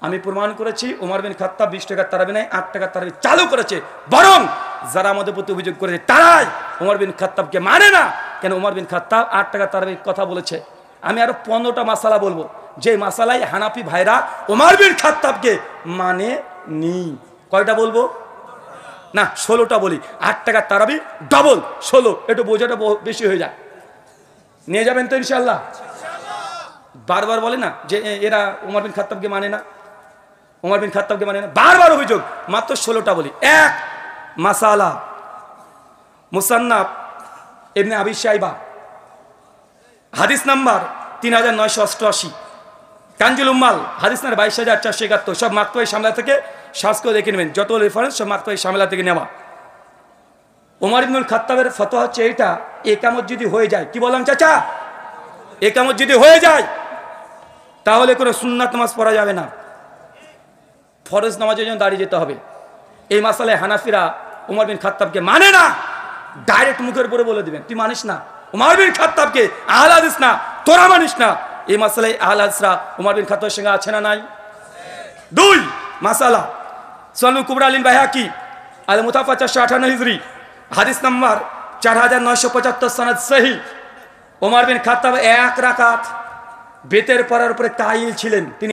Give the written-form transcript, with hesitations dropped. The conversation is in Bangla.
আমি প্রমাণ করেছি ওমর বিন খাত্তাব 20 টাকার তারাবি নাই 8 টাকার তারাবি চালু করেছে। বরং যারা আমাদের প্রতি অভিযোগ করেছে তারাই ওমর বিন খাত্তাবকে মানে না। কেন ওমর বিন খাত্তাব 8 টাকার তারাবির কথা বলেছে। আমি আরো 15টা মাসালা বলবো, যে মাসালাই হানাফি ভাইরা ওমর বিন খাত্তাবকে মানে নি। কয়টা বলবো? না 16টা বলি। 8 টাকার তারাবি ডবল 16, একটু বোঝাটা বেশি হয়ে যায়। নিয়ে যাবেন তো ইনশাল্লাহ? বারবার বলে না যে এরা ওমর বিন খাত্তাবকে মানে না, ওমর বিন খাত্তাবকে মানে না, বারবার অভিযোগ। মাত্র 16টা বলি। এক মাসালা মুসান্নাফ ইবনে আবি শাইবা হাদিস নাম্বার 3988, কানজুল উম্মাল হাদিস নাম্বার 22471, সব মাকতুবায়ে শামিলা থেকে সার্চ করে দেখে নেবেন। যত রেফারেন্স সব মাকতুবায়ে শামিলা থেকে নেওয়া। ওমর ইবনুল খাত্তাবের ফতোয়া হচ্ছে এইটা, একামত যদি হয়ে যায়, কি বললাম চাচা? একামত যদি হয়ে যায় তাহলে কোনো সুন্নাত নামাজ পড়া যাবে না, ফরজ নামাজের জন্য দাঁড়িয়ে যেতে হবে। এই মাসালায় হানাফিরা ওমর বিন খাত্তাবকে মানে না, ডাইরেক্ট মুখের উপরে বলে দিবেন তুই মানিস না ওমর বিন খাত্তাবকে, আহলে হাদিস না, তোরা মানিস না। এই মাসালায় আহলে হাদিসরা ওমর বিন খাত্তাবের সঙ্গে আছে না নাই? দুই মাসালা সুনানুল কুবরা লিল বাইহাকি আল মুতাফা 458 হিজরি হাদিস নাম্বার 4975, সনদ সহিহ। ওমর বিন খাত্তাব 1 রাকাত বেতের পড়ার উপরে কাইল ছিলেন। তিনি